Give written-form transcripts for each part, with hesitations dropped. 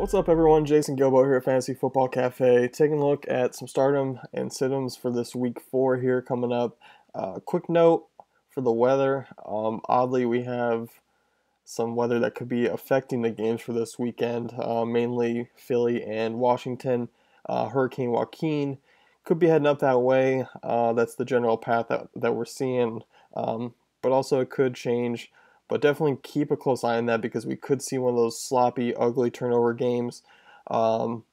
What's up, everyone? Jason Gilbo here at Fantasy Football Cafe, taking a look at some stardom and situms for this week 4 here coming up. Quick note for the weather. Oddly, we have some weather that could be affecting the games for this weekend, mainly Philly and Washington. Hurricane Joaquin could be heading up that way. That's the general path that we're seeing, but also it could change. But definitely keep a close eye on that because we could see one of those sloppy, ugly turnover games. Um,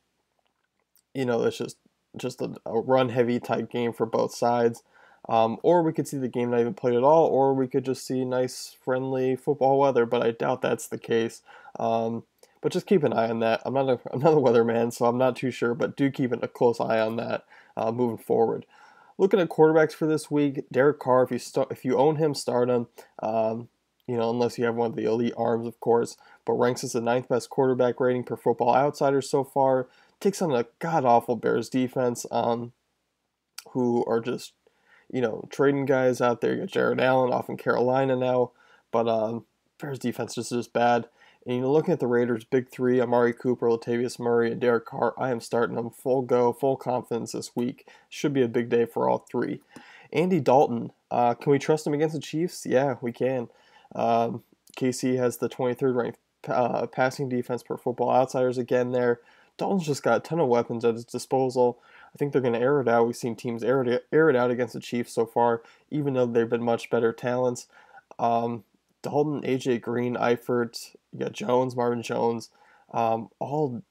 it's just a run-heavy type game for both sides. Or we could see the game not even played at all, or we could just see nice, friendly football weather. But I doubt that's the case. But just keep an eye on that. I'm not a weatherman, so I'm not too sure. But do keep a close eye on that moving forward. Looking at quarterbacks for this week, Derek Carr. If you own him, start him. Unless you have one of the elite arms, of course, but ranks as the 9th best quarterback rating per Football Outsiders so far. Takes on a god-awful Bears defense, who are just, trading guys out there. You got Jared Allen off in Carolina now, but Bears defense is just bad. And looking at the Raiders' big three, Amari Cooper, Latavius Murray, and Derek Carr, I am starting them full go, full confidence this week. Should be a big day for all three. Andy Dalton, can we trust him against the Chiefs? Yeah, we can. KC has the 23rd ranked passing defense per Football Outsiders again there. Dalton's just got a ton of weapons at his disposal. I think they're going to air it out. We've seen teams air it out against the Chiefs so far, even though they've been much better talents. Dalton, AJ Green, Eifert, you got Jones, Marvin Jones, all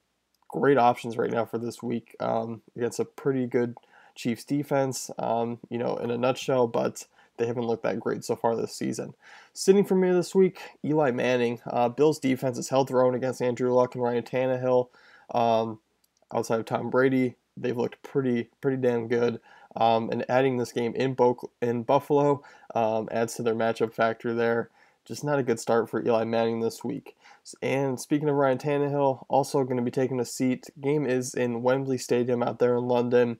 great options right now for this week against a pretty good Chiefs defense, in a nutshell, but they haven't looked that great so far this season. Sitting for me this week, Eli Manning. Bills defense has held their own against Andrew Luck and Ryan Tannehill. Outside of Tom Brady, they've looked pretty damn good. And adding this game in Buffalo adds to their matchup factor there. Just not a good start for Eli Manning this week. And speaking of Ryan Tannehill, also going to be taking a seat. Game is in Wembley Stadium out there in London.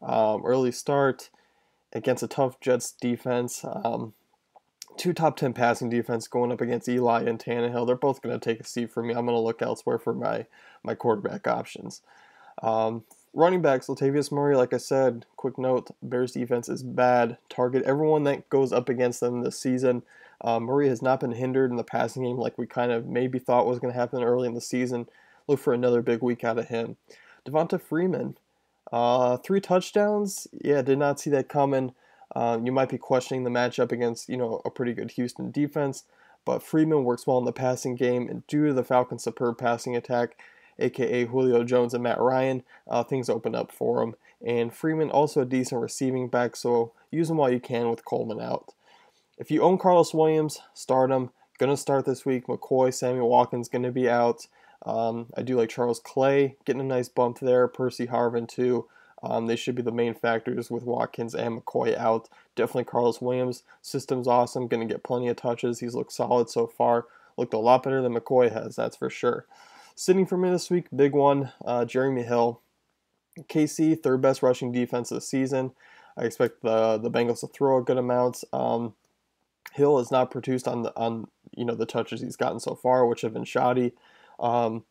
Early start against a tough Jets defense. Two top 10 passing defense going up against Eli and Tannehill. They're both going to take a seat for me. I'm going to look elsewhere for my quarterback options. Running backs, Latavius Murray, like I said, quick note, Bears defense is bad. Target everyone that goes up against them this season. Murray has not been hindered in the passing game like we kind of maybe thought was going to happen early in the season. Look for another big week out of him. Devonta Freeman, 3 touchdowns. Yeah, did not see that coming. You might be questioning the matchup against, a pretty good Houston defense, but Freeman works well in the passing game, and due to the Falcons' superb passing attack, aka Julio Jones and Matt Ryan, things open up for him. And Freeman also a decent receiving back, so use him while you can with Coleman out. If you own Carlos Williams, start him. Gonna start this week. McCoy, Samuel Watkins gonna be out. I do like Charles Clay getting a nice bump there. Percy Harvin too. They should be the main factors with Watkins and McCoy out. Definitely Carlos Williams. System's awesome. Going to get plenty of touches. He's looked solid so far. Looked a lot better than McCoy has, that's for sure. Sitting for me this week, big one, Jeremy Hill. KC, 3rd best rushing defense of the season. I expect the Bengals to throw a good amount. Hill has not produced on the touches he's gotten so far, which have been shoddy. I'm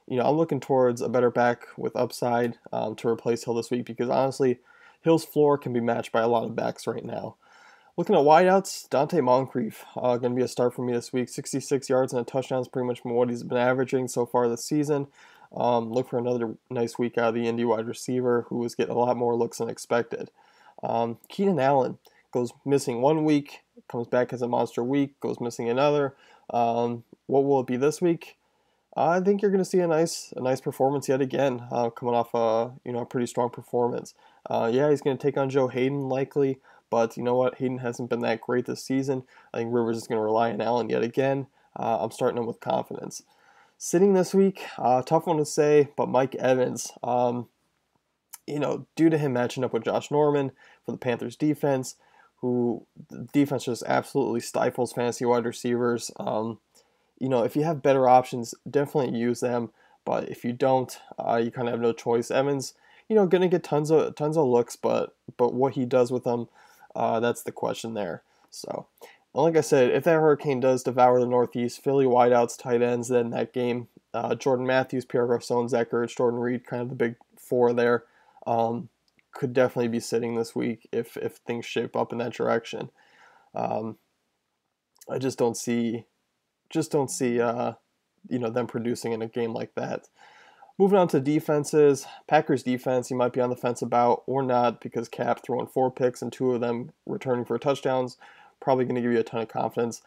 looking towards a better back with upside to replace Hill this week because honestly, Hill's floor can be matched by a lot of backs right now. Looking at wideouts, Dante Moncrief going to be a start for me this week. 66 yards and a touchdown is pretty much what he's been averaging so far this season. Look for another nice week out of the Indy wide receiver who is getting a lot more looks than expected. Keenan Allen goes missing 1 week, comes back as a monster week, goes missing another. What will it be this week? I think you're going to see a nice performance yet again, coming off a pretty strong performance. He's going to take on Joe Hayden likely, but you know what? Hayden hasn't been that great this season. I think Rivers is going to rely on Allen yet again. I'm starting him with confidence. Sitting this week, tough one to say, but Mike Evans. Due to him matching up with Josh Norman for the Panthers defense, who the defense just absolutely stifles fantasy wide receivers. If you have better options, definitely use them. But if you don't, you kind of have no choice. Evans, going to get tons of looks, but what he does with them, that's the question there. So, like I said, if that hurricane does devour the Northeast, Philly wideouts, tight ends, then that game Jordan Matthews, Pierre Garcon, Zach Ertz, Jordan Reed, kind of the big four there, could definitely be sitting this week if things shape up in that direction. Um, I just don't see them producing in a game like that. Moving on to defenses, Packers defense, you might be on the fence about or not because Cap throwing 4 picks and 2 of them returning for touchdowns, probably going to give you a ton of confidence.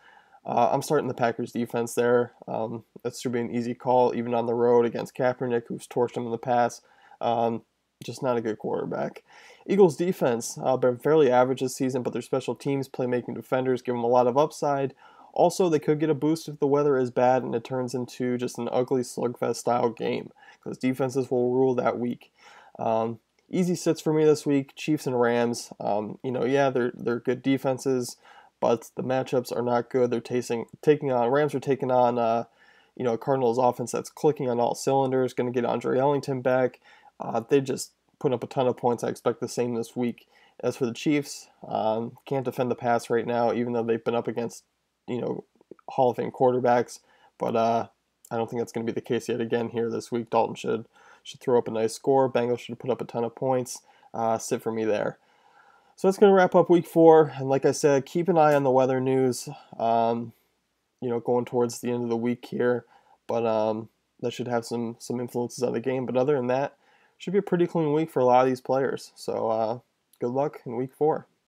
I'm starting the Packers defense there. That should be an easy call, even on the road against Kaepernick, who's torched him in the past. Um, just not a good quarterback. Eagles defense been fairly average this season, but their special teams, playmaking defenders give them a lot of upside. Also, they could get a boost if the weather is bad and it turns into just an ugly slugfest style game because defenses will rule that week. Easy sits for me this week: Chiefs and Rams. They're good defenses, but the matchups are not good. They're taking on Rams are taking on Cardinals offense that's clicking on all cylinders. Going to get Andre Ellington back. They just put up a ton of points. I expect the same this week. As for the Chiefs, can't defend the pass right now, even though they've been up against Hall of Fame quarterbacks. But I don't think that's going to be the case yet again here this week. Dalton should throw up a nice score. Bengals should put up a ton of points. Sit for me there. So that's going to wrap up week 4. And like I said, keep an eye on the weather news, going towards the end of the week here. But that should have some influences on the game. But other than that, should be a pretty clean week for a lot of these players. So good luck in week 4.